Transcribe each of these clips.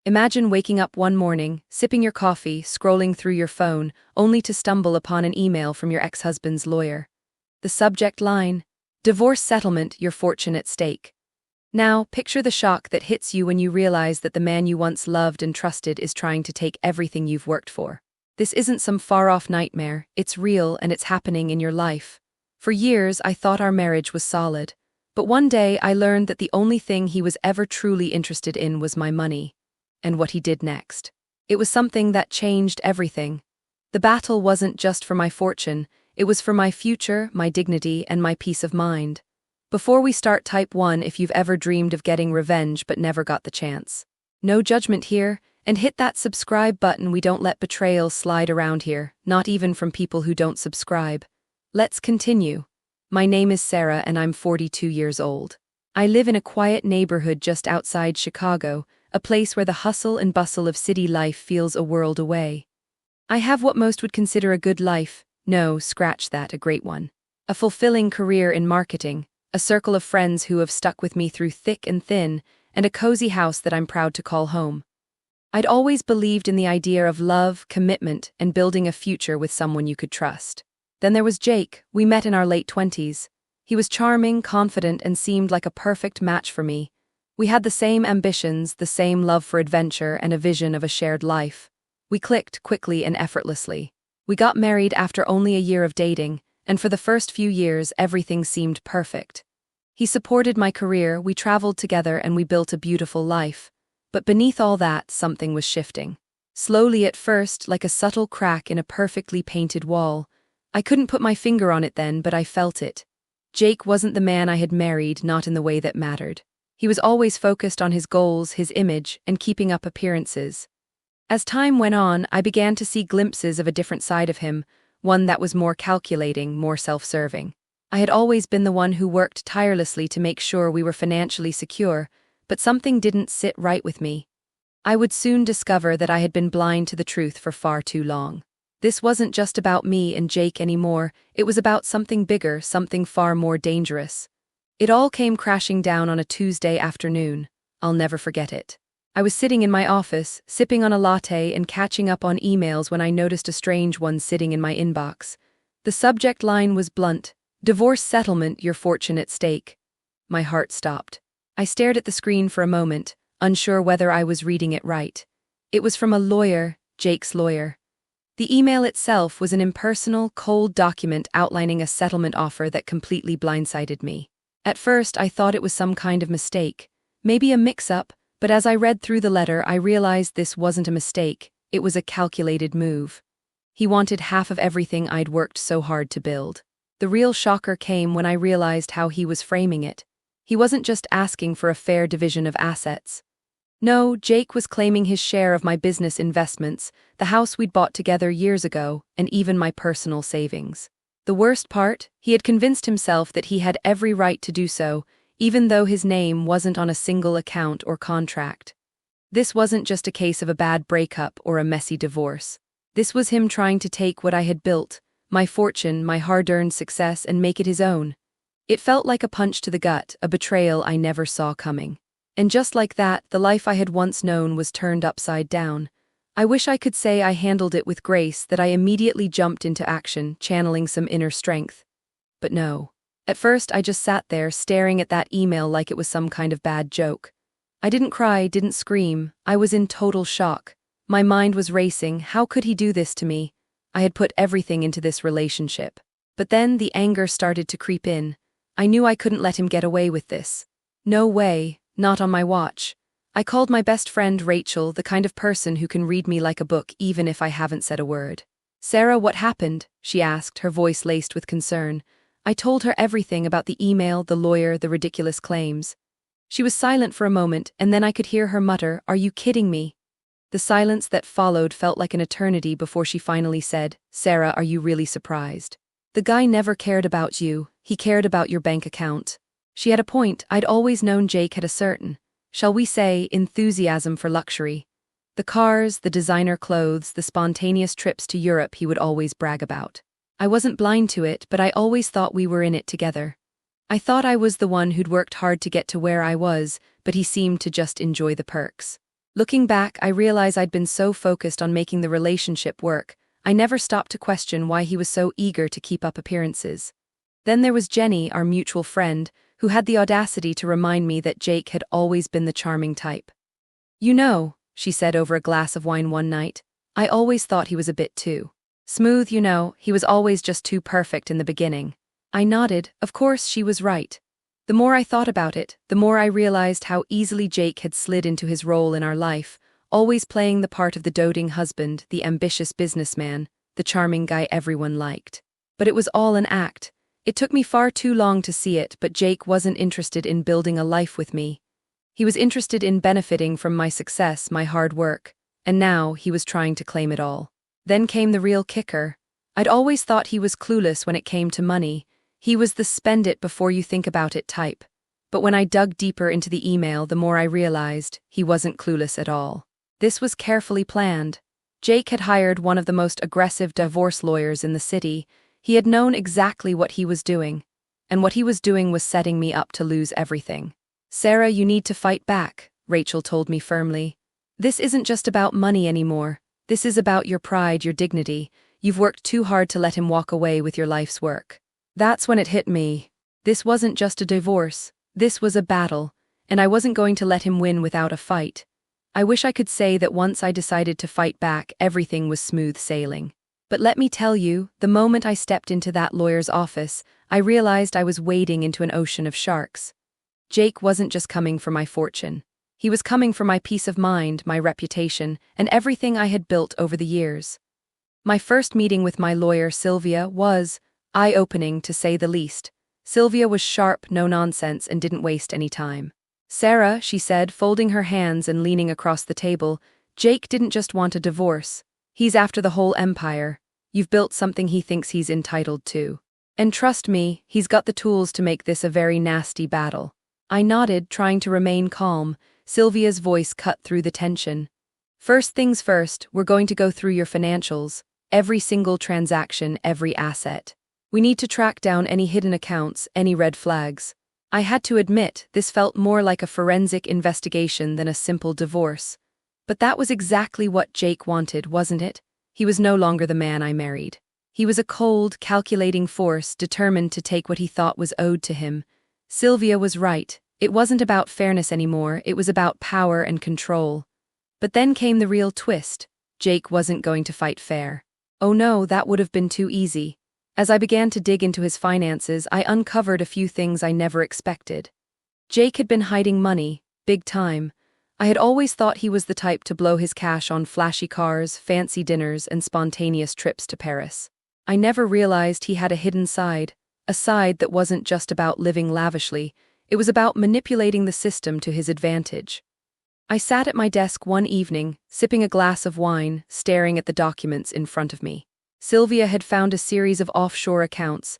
Imagine waking up one morning, sipping your coffee, scrolling through your phone, only to stumble upon an email from your ex-husband's lawyer. The subject line: divorce settlement, your fortune at stake. Now, picture the shock that hits you when you realize that the man you once loved and trusted is trying to take everything you've worked for. This isn't some far-off nightmare, it's real and it's happening in your life. For years, I thought our marriage was solid. But one day, I learned that the only thing he was ever truly interested in was my money. And what he did next. It was something that changed everything. The battle wasn't just for my fortune, it was for my future, my dignity, and my peace of mind. Before we start, type 1 if you've ever dreamed of getting revenge but never got the chance. No judgment here, and hit that subscribe button. We don't let betrayal slide around here, not even from people who don't subscribe. Let's continue. My name is Sarah and I'm 42 years old. I live in a quiet neighborhood just outside Chicago, a place where the hustle and bustle of city life feels a world away. I have what most would consider a good life. No, scratch that, a great one. A fulfilling career in marketing, a circle of friends who have stuck with me through thick and thin, and a cozy house that I'm proud to call home. I'd always believed in the idea of love, commitment, and building a future with someone you could trust. Then there was Jake. We met in our late 20s. He was charming, confident, and seemed like a perfect match for me. We had the same ambitions, the same love for adventure, and a vision of a shared life. We clicked quickly and effortlessly. We got married after only a year of dating, and for the first few years, everything seemed perfect. He supported my career, we traveled together, and we built a beautiful life. But beneath all that, something was shifting. Slowly at first, like a subtle crack in a perfectly painted wall. I couldn't put my finger on it then, but I felt it. Jake wasn't the man I had married, not in the way that mattered. He was always focused on his goals, his image, and keeping up appearances. As time went on, I began to see glimpses of a different side of him, one that was more calculating, more self-serving. I had always been the one who worked tirelessly to make sure we were financially secure, but something didn't sit right with me. I would soon discover that I had been blind to the truth for far too long. This wasn't just about me and Jake anymore, it was about something bigger, something far more dangerous. It all came crashing down on a Tuesday afternoon. I'll never forget it. I was sitting in my office, sipping on a latte and catching up on emails when I noticed a strange one sitting in my inbox. The subject line was blunt: divorce settlement, your fortune at stake. My heart stopped. I stared at the screen for a moment, unsure whether I was reading it right. It was from a lawyer, Jake's lawyer. The email itself was an impersonal, cold document outlining a settlement offer that completely blindsided me. At first, I thought it was some kind of mistake, maybe a mix-up, but as I read through the letter, I realized this wasn't a mistake, it was a calculated move. He wanted half of everything I'd worked so hard to build. The real shocker came when I realized how he was framing it. He wasn't just asking for a fair division of assets. No, Jake was claiming his share of my business investments, the house we'd bought together years ago, and even my personal savings. The worst part, he had convinced himself that he had every right to do so, even though his name wasn't on a single account or contract. This wasn't just a case of a bad breakup or a messy divorce. This was him trying to take what I had built, my fortune, my hard-earned success, and make it his own. It felt like a punch to the gut, a betrayal I never saw coming. And just like that, the life I had once known was turned upside down. I wish I could say I handled it with grace, that I immediately jumped into action, channeling some inner strength. But no. At first, I just sat there, staring at that email like it was some kind of bad joke. I didn't cry, didn't scream. I was in total shock. My mind was racing. How could he do this to me? I had put everything into this relationship. But then the anger started to creep in. I knew I couldn't let him get away with this. No way, not on my watch. I called my best friend Rachel, the kind of person who can read me like a book even if I haven't said a word. "Sarah, what happened?" she asked, her voice laced with concern. I told her everything about the email, the lawyer, the ridiculous claims. She was silent for a moment, and then I could hear her mutter, "Are you kidding me?" The silence that followed felt like an eternity before she finally said, "Sarah, are you really surprised? The guy never cared about you, he cared about your bank account." She had a point. I'd always known Jake had a certain, shall we say, enthusiasm for luxury. The cars, the designer clothes, the spontaneous trips to Europe he would always brag about. I wasn't blind to it, but I always thought we were in it together. I thought I was the one who'd worked hard to get to where I was, but he seemed to just enjoy the perks. Looking back, I realize I'd been so focused on making the relationship work, I never stopped to question why he was so eager to keep up appearances. Then there was Jenny, our mutual friend, who had the audacity to remind me that Jake had always been the charming type. "You know," she said over a glass of wine one night, "I always thought he was a bit too smooth, he was always just too perfect in the beginning." I nodded. Of course, she was right. The more I thought about it, the more I realized how easily Jake had slid into his role in our life, always playing the part of the doting husband, the ambitious businessman, the charming guy everyone liked. But it was all an act. It took me far too long to see it, but Jake wasn't interested in building a life with me. He was interested in benefiting from my success, my hard work, and now he was trying to claim it all. Then came the real kicker. I'd always thought he was clueless when it came to money. He was the spend it before you think about it type. But when I dug deeper into the email, the more I realized he wasn't clueless at all. This was carefully planned. Jake had hired one of the most aggressive divorce lawyers in the city. He had known exactly what he was doing. And what he was doing was setting me up to lose everything. "Sarah, you need to fight back," Rachel told me firmly. "This isn't just about money anymore. This is about your pride, your dignity. You've worked too hard to let him walk away with your life's work." That's when it hit me. This wasn't just a divorce. This was a battle, and I wasn't going to let him win without a fight. I wish I could say that once I decided to fight back, everything was smooth sailing. But let me tell you, the moment I stepped into that lawyer's office, I realized I was wading into an ocean of sharks. Jake wasn't just coming for my fortune. He was coming for my peace of mind, my reputation, and everything I had built over the years. My first meeting with my lawyer, Sylvia, was eye-opening, to say the least. Sylvia was sharp, no nonsense, and didn't waste any time. "Sarah," she said, folding her hands and leaning across the table, "Jake didn't just want a divorce. He's after the whole empire. You've built something he thinks he's entitled to. And trust me, he's got the tools to make this a very nasty battle." I nodded, trying to remain calm. Sylvia's voice cut through the tension. "First things first, we're going to go through your financials, every single transaction, every asset. We need to track down any hidden accounts, any red flags." I had to admit, this felt more like a forensic investigation than a simple divorce. But that was exactly what Jake wanted, wasn't it? He was no longer the man I married. He was a cold, calculating force, determined to take what he thought was owed to him. Sylvia was right. It wasn't about fairness anymore, it was about power and control. But then came the real twist. Jake wasn't going to fight fair. Oh no, that would have been too easy. As I began to dig into his finances, I uncovered a few things I never expected. Jake had been hiding money, big time. I had always thought he was the type to blow his cash on flashy cars, fancy dinners, and spontaneous trips to Paris. I never realized he had a hidden side, a side that wasn't just about living lavishly, it was about manipulating the system to his advantage. I sat at my desk one evening, sipping a glass of wine, staring at the documents in front of me. Sylvia had found a series of offshore accounts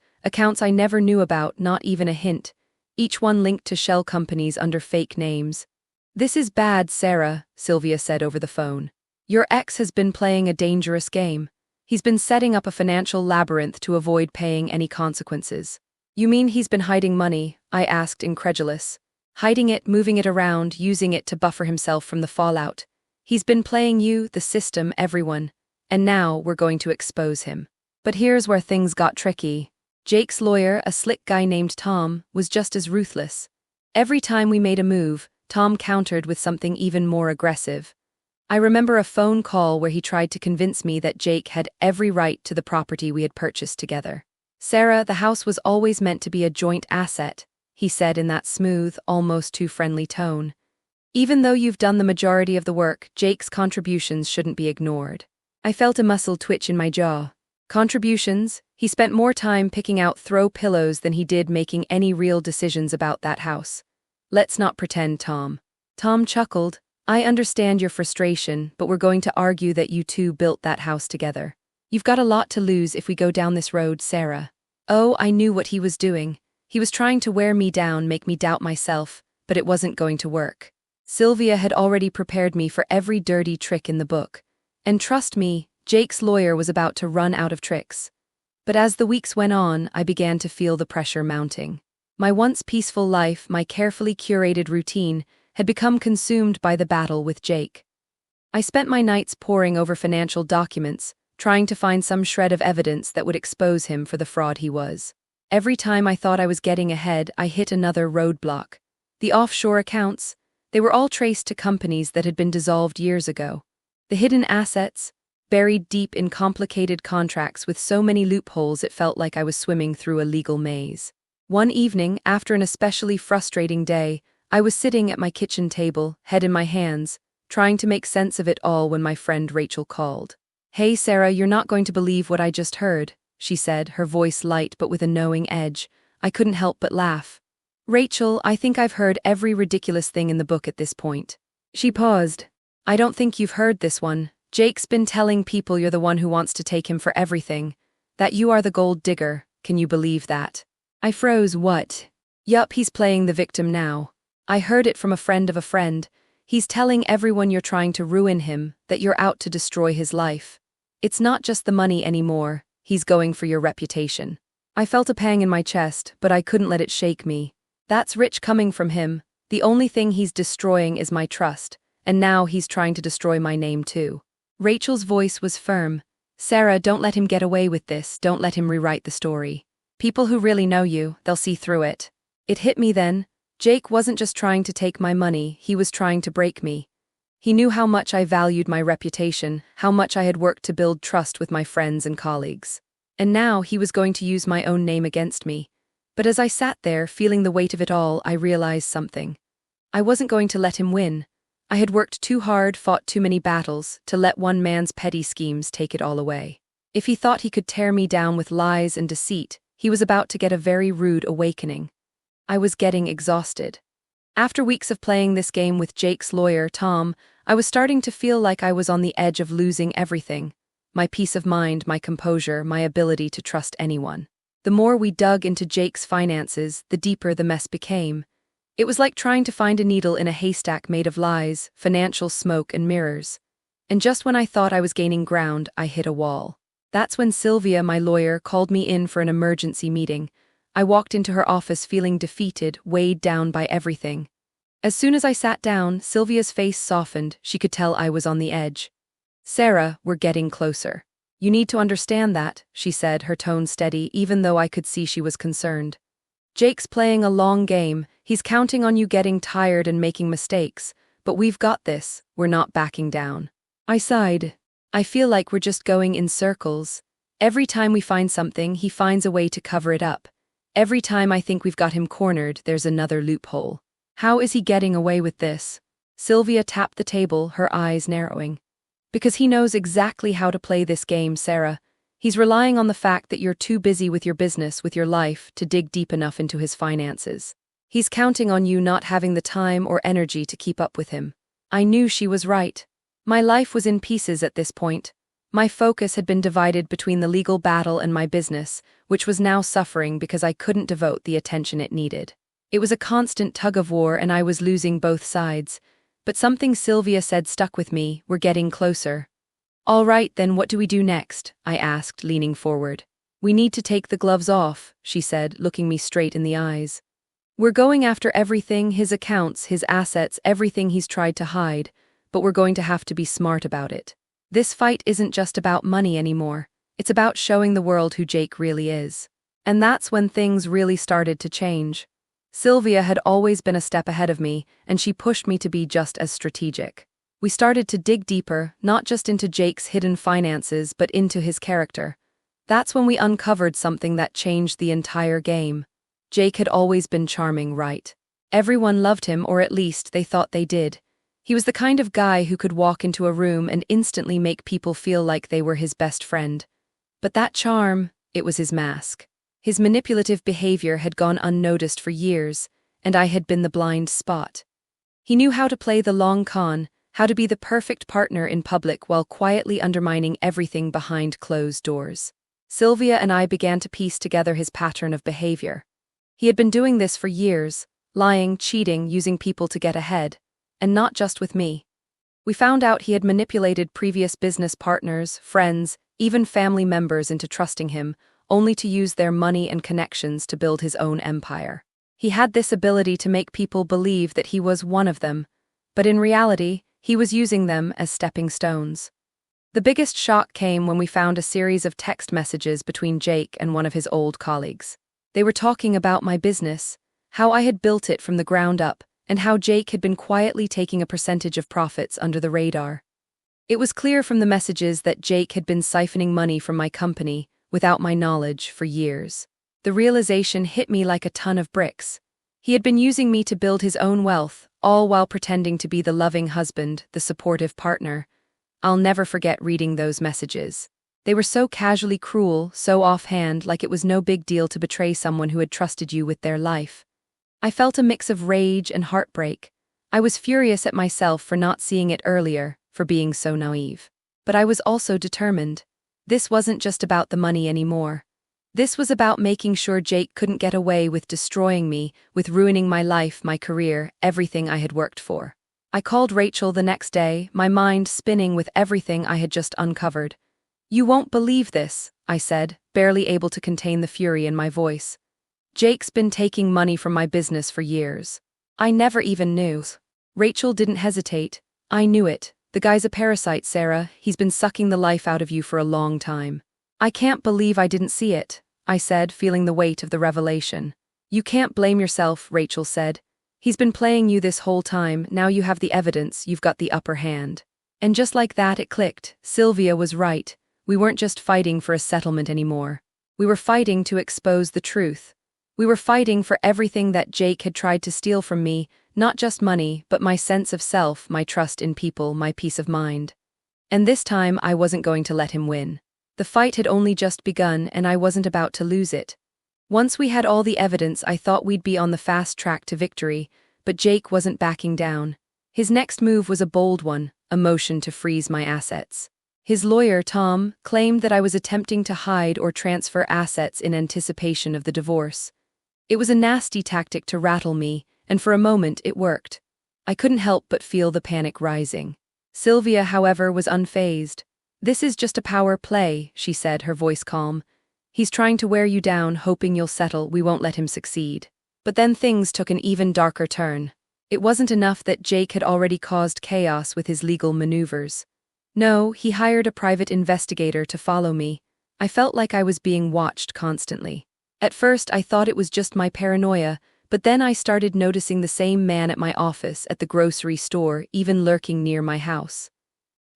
I never knew about, not even a hint, each one linked to shell companies under fake names. "This is bad, Sarah," Sylvia said over the phone. "Your ex has been playing a dangerous game. He's been setting up a financial labyrinth to avoid paying any consequences." "You mean he's been hiding money?" I asked, incredulous. "Hiding it, moving it around, using it to buffer himself from the fallout. He's been playing you, the system, everyone. And now we're going to expose him." But here's where things got tricky. Jake's lawyer, a slick guy named Tom, was just as ruthless. Every time we made a move, Tom countered with something even more aggressive. I remember a phone call where he tried to convince me that Jake had every right to the property we had purchased together. "Sarah, the house was always meant to be a joint asset," he said in that smooth, almost too friendly tone. "Even though you've done the majority of the work, Jake's contributions shouldn't be ignored." I felt a muscle twitch in my jaw. Contributions? He spent more time picking out throw pillows than he did making any real decisions about that house. "Let's not pretend, Tom." Tom chuckled. "I understand your frustration, but we're going to argue that you two built that house together. You've got a lot to lose if we go down this road, Sarah." Oh, I knew what he was doing. He was trying to wear me down, make me doubt myself, but it wasn't going to work. Sylvia had already prepared me for every dirty trick in the book. And trust me, Jake's lawyer was about to run out of tricks. But as the weeks went on, I began to feel the pressure mounting. My once peaceful life, my carefully curated routine, had become consumed by the battle with Jake. I spent my nights poring over financial documents, trying to find some shred of evidence that would expose him for the fraud he was. Every time I thought I was getting ahead, I hit another roadblock. The offshore accounts, they were all traced to companies that had been dissolved years ago. The hidden assets, buried deep in complicated contracts with so many loopholes it felt like I was swimming through a legal maze. One evening, after an especially frustrating day, I was sitting at my kitchen table, head in my hands, trying to make sense of it all when my friend Rachel called. "Hey Sarah, you're not going to believe what I just heard," she said, her voice light but with a knowing edge. I couldn't help but laugh. "Rachel, I think I've heard every ridiculous thing in the book at this point." She paused. "I don't think you've heard this one. Jake's been telling people you're the one who wants to take him for everything. That you are the gold digger. Can you believe that?" I froze. "What?" "Yup, he's playing the victim now. I heard it from a friend of a friend. He's telling everyone you're trying to ruin him, that you're out to destroy his life. It's not just the money anymore, he's going for your reputation." I felt a pang in my chest, but I couldn't let it shake me. That's rich coming from him. The only thing he's destroying is my trust, and now he's trying to destroy my name too. Rachel's voice was firm. "Sarah, don't let him get away with this, don't let him rewrite the story. People who really know you, they'll see through it." It hit me then. Jake wasn't just trying to take my money, he was trying to break me. He knew how much I valued my reputation, how much I had worked to build trust with my friends and colleagues. And now he was going to use my own name against me. But as I sat there, feeling the weight of it all, I realized something. I wasn't going to let him win. I had worked too hard, fought too many battles, to let one man's petty schemes take it all away. If he thought he could tear me down with lies and deceit, he was about to get a very rude awakening. I was getting exhausted. After weeks of playing this game with Jake's lawyer, Tom, I was starting to feel like I was on the edge of losing everything. My peace of mind, my composure, my ability to trust anyone. The more we dug into Jake's finances, the deeper the mess became. It was like trying to find a needle in a haystack made of lies, financial smoke, and mirrors. And just when I thought I was gaining ground, I hit a wall. That's when Sylvia, my lawyer, called me in for an emergency meeting. I walked into her office feeling defeated, weighed down by everything. As soon as I sat down, Sylvia's face softened. She could tell I was on the edge. "Sarah, we're getting closer. You need to understand that," she said, her tone steady, even though I could see she was concerned. "Jake's playing a long game. He's counting on you getting tired and making mistakes. But we've got this. We're not backing down." I sighed. "I feel like we're just going in circles. Every time we find something, he finds a way to cover it up. Every time I think we've got him cornered, there's another loophole. How is he getting away with this?" Sylvia tapped the table, her eyes narrowing. "Because he knows exactly how to play this game, Sarah. He's relying on the fact that you're too busy with your business, with your life, to dig deep enough into his finances. He's counting on you not having the time or energy to keep up with him." I knew she was right. My life was in pieces at this point. My focus had been divided between the legal battle and my business, which was now suffering because I couldn't devote the attention it needed. It was a constant tug-of-war and I was losing both sides. But something Sylvia said stuck with me. "We're getting closer." "All right, then what do we do next?" I asked, leaning forward. "We need to take the gloves off," she said, looking me straight in the eyes. "We're going after everything, his accounts, his assets, everything he's tried to hide, but we're going to have to be smart about it. This fight isn't just about money anymore. It's about showing the world who Jake really is." And that's when things really started to change. Sylvia had always been a step ahead of me, and she pushed me to be just as strategic. We started to dig deeper, not just into Jake's hidden finances, but into his character. That's when we uncovered something that changed the entire game. Jake had always been charming, right? Everyone loved him, or at least they thought they did. He was the kind of guy who could walk into a room and instantly make people feel like they were his best friend. But that charm, it was his mask. His manipulative behavior had gone unnoticed for years, and I had been the blind spot. He knew how to play the long con, how to be the perfect partner in public while quietly undermining everything behind closed doors. Sylvia and I began to piece together his pattern of behavior. He had been doing this for years, lying, cheating, using people to get ahead. And not just with me. We found out he had manipulated previous business partners, friends, even family members into trusting him, only to use their money and connections to build his own empire. He had this ability to make people believe that he was one of them, but in reality, he was using them as stepping stones. The biggest shock came when we found a series of text messages between Jake and one of his old colleagues. They were talking about my business, how I had built it from the ground up, and how Jake had been quietly taking a percentage of profits under the radar. It was clear from the messages that Jake had been siphoning money from my company, without my knowledge, for years. The realization hit me like a ton of bricks. He had been using me to build his own wealth, all while pretending to be the loving husband, the supportive partner. I'll never forget reading those messages. They were so casually cruel, so offhand, like it was no big deal to betray someone who had trusted you with their life. I felt a mix of rage and heartbreak. I was furious at myself for not seeing it earlier, for being so naive. But I was also determined. This wasn't just about the money anymore. This was about making sure Jake couldn't get away with destroying me, with ruining my life, my career, everything I had worked for. I called Rachel the next day, my mind spinning with everything I had just uncovered. "You won't believe this," I said, barely able to contain the fury in my voice. "Jake's been taking money from my business for years. I never even knew." Rachel didn't hesitate. "I knew it. The guy's a parasite, Sarah. He's been sucking the life out of you for a long time." "I can't believe I didn't see it," I said, feeling the weight of the revelation. "You can't blame yourself," Rachel said. "He's been playing you this whole time. Now you have the evidence, you've got the upper hand." And just like that it clicked. Sylvia was right. We weren't just fighting for a settlement anymore. We were fighting to expose the truth. We were fighting for everything that Jake had tried to steal from me, not just money, but my sense of self, my trust in people, my peace of mind. And this time I wasn't going to let him win. The fight had only just begun, and I wasn't about to lose it. Once we had all the evidence, I thought we'd be on the fast track to victory, but Jake wasn't backing down. His next move was a bold one, a motion to freeze my assets. His lawyer, Tom, claimed that I was attempting to hide or transfer assets in anticipation of the divorce. It was a nasty tactic to rattle me, and for a moment it worked. I couldn't help but feel the panic rising. Sylvia, however, was unfazed. "This is just a power play," she said, her voice calm. "He's trying to wear you down, hoping you'll settle. We won't let him succeed." But then things took an even darker turn. It wasn't enough that Jake had already caused chaos with his legal maneuvers. No, he hired a private investigator to follow me. I felt like I was being watched constantly. At first I thought it was just my paranoia, but then I started noticing the same man at my office, at the grocery store, even lurking near my house.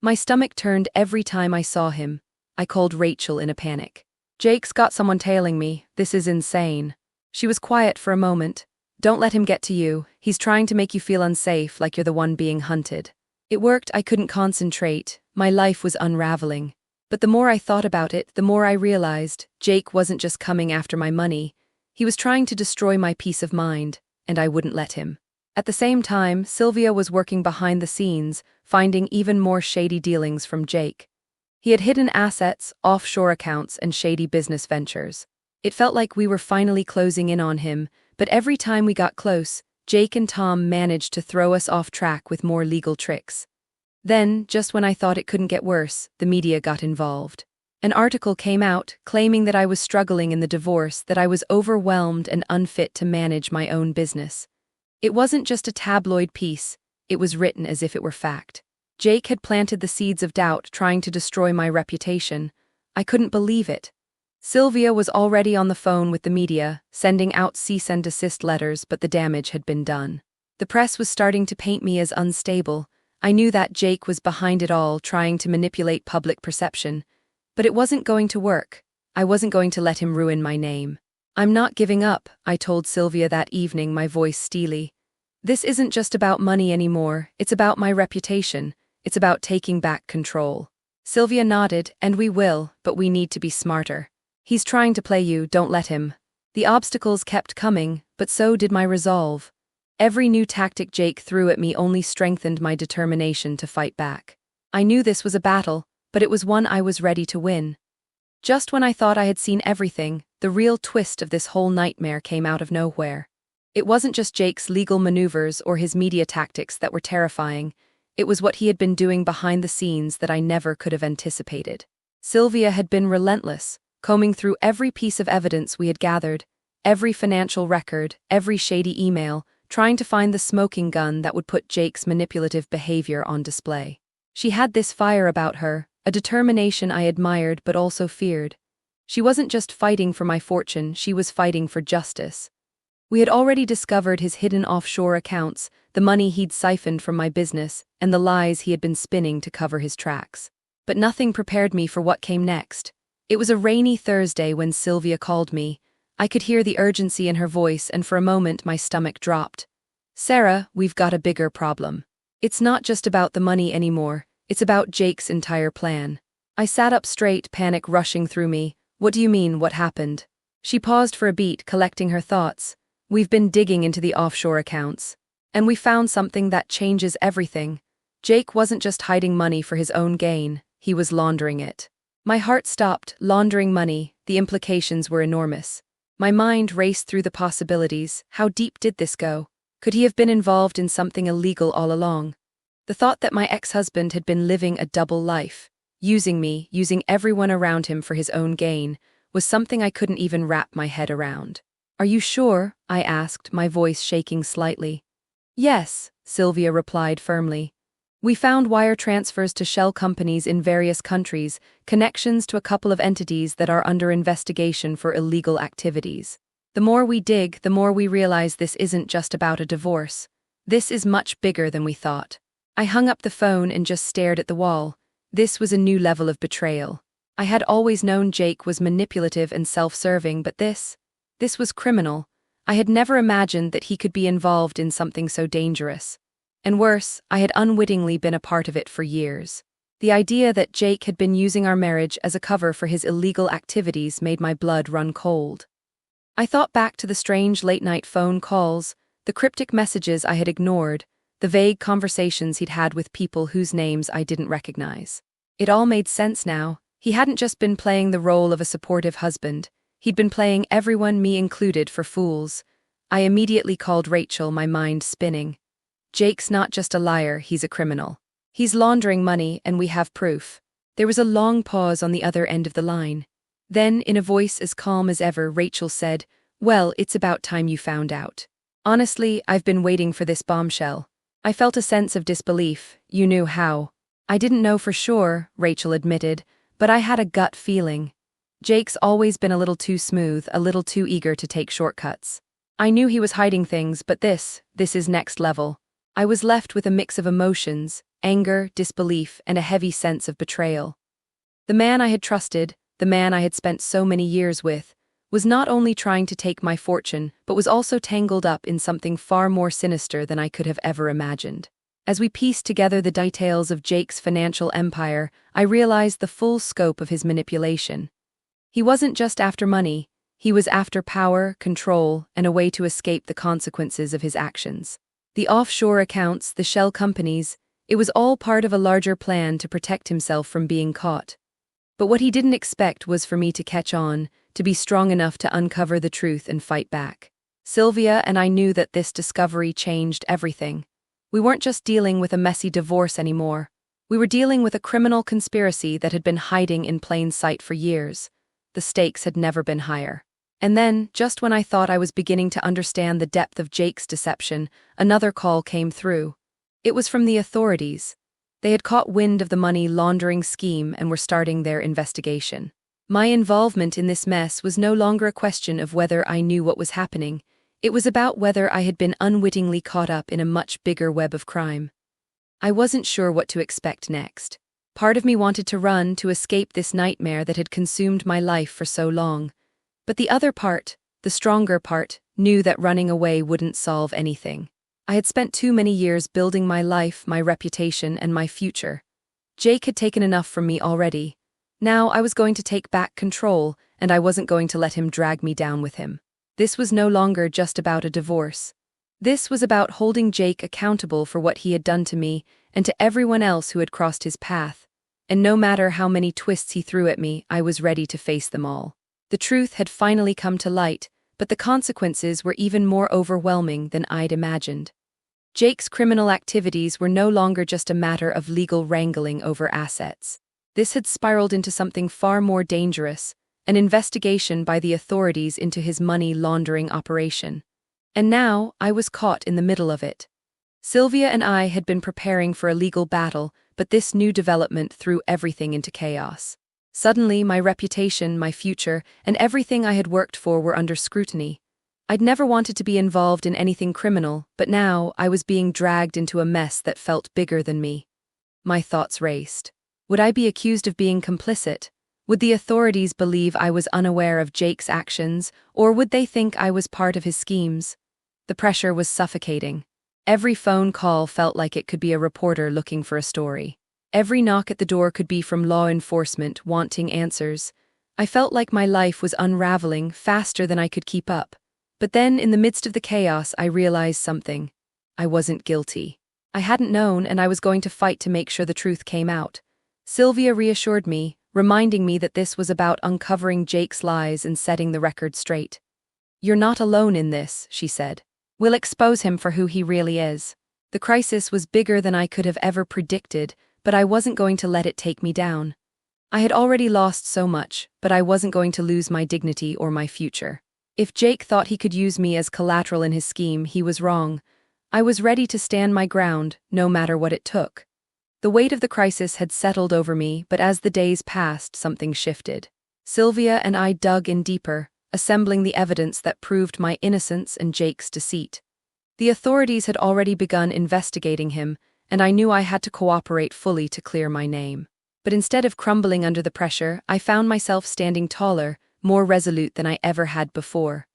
My stomach turned every time I saw him. I called Rachel in a panic. "Jake's got someone tailing me. This is insane." She was quiet for a moment. "Don't let him get to you. He's trying to make you feel unsafe, like you're the one being hunted." It worked. I couldn't concentrate. My life was unraveling. But the more I thought about it, the more I realized Jake wasn't just coming after my money. He was trying to destroy my peace of mind, and I wouldn't let him. At the same time, Sylvia was working behind the scenes, finding even more shady dealings from Jake. He had hidden assets, offshore accounts, and shady business ventures. It felt like we were finally closing in on him, but every time we got close, Jake and Tom managed to throw us off track with more legal tricks. Then, just when I thought it couldn't get worse, the media got involved. An article came out claiming that I was struggling in the divorce, that I was overwhelmed and unfit to manage my own business. It wasn't just a tabloid piece, it was written as if it were fact. Jake had planted the seeds of doubt, trying to destroy my reputation. I couldn't believe it. Sylvia was already on the phone with the media, sending out cease and desist letters, but the damage had been done. The press was starting to paint me as unstable. I knew that Jake was behind it all, trying to manipulate public perception. But it wasn't going to work. I wasn't going to let him ruin my name. "I'm not giving up," I told Sylvia that evening, my voice steely. "This isn't just about money anymore, it's about my reputation. It's about taking back control." Sylvia nodded. "And we will, but we need to be smarter. He's trying to play you, don't let him." The obstacles kept coming, but so did my resolve. Every new tactic Jake threw at me only strengthened my determination to fight back. I knew this was a battle, but it was one I was ready to win. Just when I thought I had seen everything, the real twist of this whole nightmare came out of nowhere. It wasn't just Jake's legal maneuvers or his media tactics that were terrifying. It was what he had been doing behind the scenes that I never could have anticipated. Sylvia had been relentless, combing through every piece of evidence we had gathered, Every financial record, every shady email, trying to find the smoking gun that would put Jake's manipulative behavior on display. She had this fire about her, a determination I admired but also feared. She wasn't just fighting for my fortune, she was fighting for justice. We had already discovered his hidden offshore accounts, the money he'd siphoned from my business, and the lies he had been spinning to cover his tracks. But nothing prepared me for what came next. It was a rainy Thursday when Sylvia called me. I could hear the urgency in her voice, and for a moment my stomach dropped. "Sarah, we've got a bigger problem. It's not just about the money anymore, it's about Jake's entire plan." I sat up straight, panic rushing through me. "What do you mean, what happened?" She paused for a beat, collecting her thoughts. "We've been digging into the offshore accounts, and we found something that changes everything. Jake wasn't just hiding money for his own gain, he was laundering it." My heart stopped. Laundering money, the implications were enormous. My mind raced through the possibilities. How deep did this go? Could he have been involved in something illegal all along? The thought that my ex-husband had been living a double life, using me, using everyone around him for his own gain, was something I couldn't even wrap my head around. "Are you sure?" I asked, my voice shaking slightly. "Yes," Sylvia replied firmly. "We found wire transfers to shell companies in various countries, connections to a couple of entities that are under investigation for illegal activities. The more we dig, the more we realize this isn't just about a divorce. This is much bigger than we thought." I hung up the phone and just stared at the wall. This was a new level of betrayal. I had always known Jake was manipulative and self-serving, but this was criminal. I had never imagined that he could be involved in something so dangerous. And worse, I had unwittingly been a part of it for years. The idea that Jake had been using our marriage as a cover for his illegal activities made my blood run cold. I thought back to the strange late-night phone calls, the cryptic messages I had ignored, the vague conversations he'd had with people whose names I didn't recognize. It all made sense now. He hadn't just been playing the role of a supportive husband. He'd been playing everyone, me included, for fools. I immediately called Rachel, my mind spinning. "Jake's not just a liar, he's a criminal. He's laundering money, and we have proof." There was a long pause on the other end of the line. Then, in a voice as calm as ever, Rachel said, "Well, it's about time you found out. Honestly, I've been waiting for this bombshell." I felt a sense of disbelief. "You knew how?" "I didn't know for sure," Rachel admitted, "but I had a gut feeling. Jake's always been a little too smooth, a little too eager to take shortcuts. I knew he was hiding things, but this is next level." I was left with a mix of emotions, anger, disbelief, and a heavy sense of betrayal. The man I had trusted, the man I had spent so many years with, was not only trying to take my fortune, but was also tangled up in something far more sinister than I could have ever imagined. As we pieced together the details of Jake's financial empire, I realized the full scope of his manipulation. He wasn't just after money, he was after power, control, and a way to escape the consequences of his actions. The offshore accounts, the shell companies, it was all part of a larger plan to protect himself from being caught. But what he didn't expect was for me to catch on, to be strong enough to uncover the truth and fight back. Sylvia and I knew that this discovery changed everything. We weren't just dealing with a messy divorce anymore. We were dealing with a criminal conspiracy that had been hiding in plain sight for years. The stakes had never been higher. And then, just when I thought I was beginning to understand the depth of Jake's deception, another call came through. It was from the authorities. They had caught wind of the money laundering scheme and were starting their investigation. My involvement in this mess was no longer a question of whether I knew what was happening. It was about whether I had been unwittingly caught up in a much bigger web of crime. I wasn't sure what to expect next. Part of me wanted to run, to escape this nightmare that had consumed my life for so long. But the other part, the stronger part, knew that running away wouldn't solve anything. I had spent too many years building my life, my reputation, and my future. Jake had taken enough from me already. Now I was going to take back control, and I wasn't going to let him drag me down with him. This was no longer just about a divorce. This was about holding Jake accountable for what he had done to me and to everyone else who had crossed his path. And no matter how many twists he threw at me, I was ready to face them all. The truth had finally come to light, but the consequences were even more overwhelming than I'd imagined. Jake's criminal activities were no longer just a matter of legal wrangling over assets. This had spiraled into something far more dangerous, an investigation by the authorities into his money laundering operation. And now, I was caught in the middle of it. Sylvia and I had been preparing for a legal battle, but this new development threw everything into chaos. Suddenly, my reputation, my future, and everything I had worked for were under scrutiny. I'd never wanted to be involved in anything criminal, but now I was being dragged into a mess that felt bigger than me. My thoughts raced. Would I be accused of being complicit? Would the authorities believe I was unaware of Jake's actions, or would they think I was part of his schemes? The pressure was suffocating. Every phone call felt like it could be a reporter looking for a story. Every knock at the door could be from law enforcement wanting answers. I felt like my life was unraveling faster than I could keep up. But then, in the midst of the chaos, I realized something. I wasn't guilty. I hadn't known, and I was going to fight to make sure the truth came out. Sylvia reassured me, reminding me that this was about uncovering Jake's lies and setting the record straight. "You're not alone in this," she said. "We'll expose him for who he really is." The crisis was bigger than I could have ever predicted, but I wasn't going to let it take me down. I had already lost so much, but I wasn't going to lose my dignity or my future. If Jake thought he could use me as collateral in his scheme, he was wrong. I was ready to stand my ground, no matter what it took. The weight of the crisis had settled over me, but as the days passed, something shifted. Sylvia and I dug in deeper, assembling the evidence that proved my innocence and Jake's deceit. The authorities had already begun investigating him, and I knew I had to cooperate fully to clear my name. But instead of crumbling under the pressure, I found myself standing taller, more resolute than I ever had before.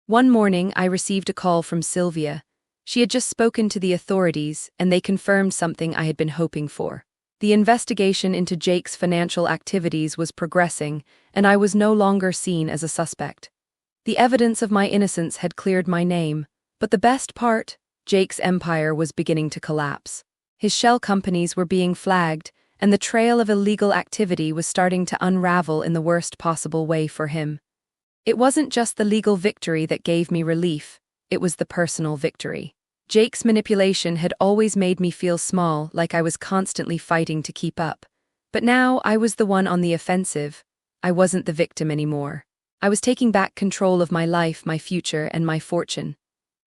One morning, I received a call from Sylvia. She had just spoken to the authorities, and they confirmed something I had been hoping for. The investigation into Jake's financial activities was progressing, and I was no longer seen as a suspect. The evidence of my innocence had cleared my name, but the best part, Jake's empire was beginning to collapse. His shell companies were being flagged, and the trail of illegal activity was starting to unravel in the worst possible way for him. It wasn't just the legal victory that gave me relief, it was the personal victory. Jake's manipulation had always made me feel small, like I was constantly fighting to keep up. But now I was the one on the offensive. I wasn't the victim anymore. I was taking back control of my life, my future, and my fortune.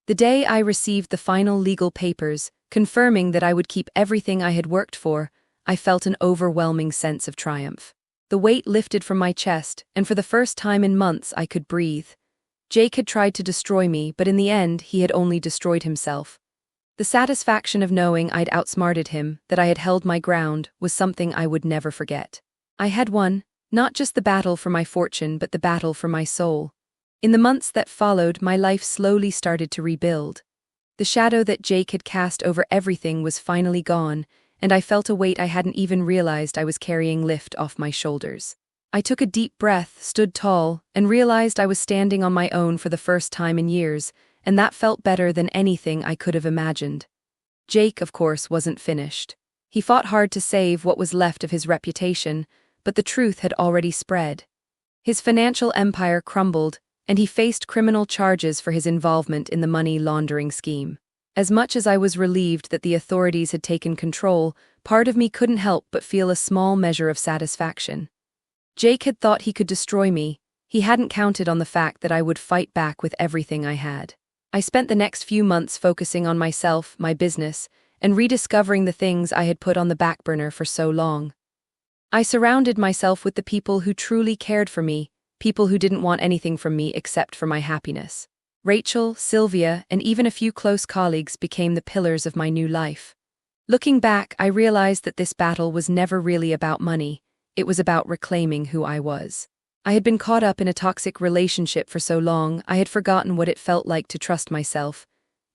The day I received the final legal papers, confirming that I would keep everything I had worked for, I felt an overwhelming sense of triumph. The weight lifted from my chest, and for the first time in months I could breathe. Jake had tried to destroy me, but in the end he had only destroyed himself. The satisfaction of knowing I'd outsmarted him, that I had held my ground, was something I would never forget. I had won, not just the battle for my fortune, but the battle for my soul. In the months that followed, my life slowly started to rebuild. The shadow that Jake had cast over everything was finally gone, and I felt a weight I hadn't even realized I was carrying lift off my shoulders. I took a deep breath, stood tall, and realized I was standing on my own for the first time in years, and that felt better than anything I could have imagined. Jake, of course, wasn't finished. He fought hard to save what was left of his reputation, but the truth had already spread. His financial empire crumbled, and he faced criminal charges for his involvement in the money laundering scheme. As much as I was relieved that the authorities had taken control, part of me couldn't help but feel a small measure of satisfaction. Jake had thought he could destroy me. He hadn't counted on the fact that I would fight back with everything I had. I spent the next few months focusing on myself, my business, and rediscovering the things I had put on the back burner for so long. I surrounded myself with the people who truly cared for me, people who didn't want anything from me except for my happiness. Rachel, Sylvia, and even a few close colleagues became the pillars of my new life. Looking back, I realized that this battle was never really about money. It was about reclaiming who I was. I had been caught up in a toxic relationship for so long, I had forgotten what it felt like to trust myself.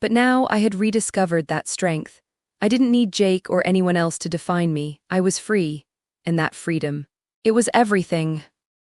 But now I had rediscovered that strength. I didn't need Jake or anyone else to define me. I was free. And that freedom. It was everything.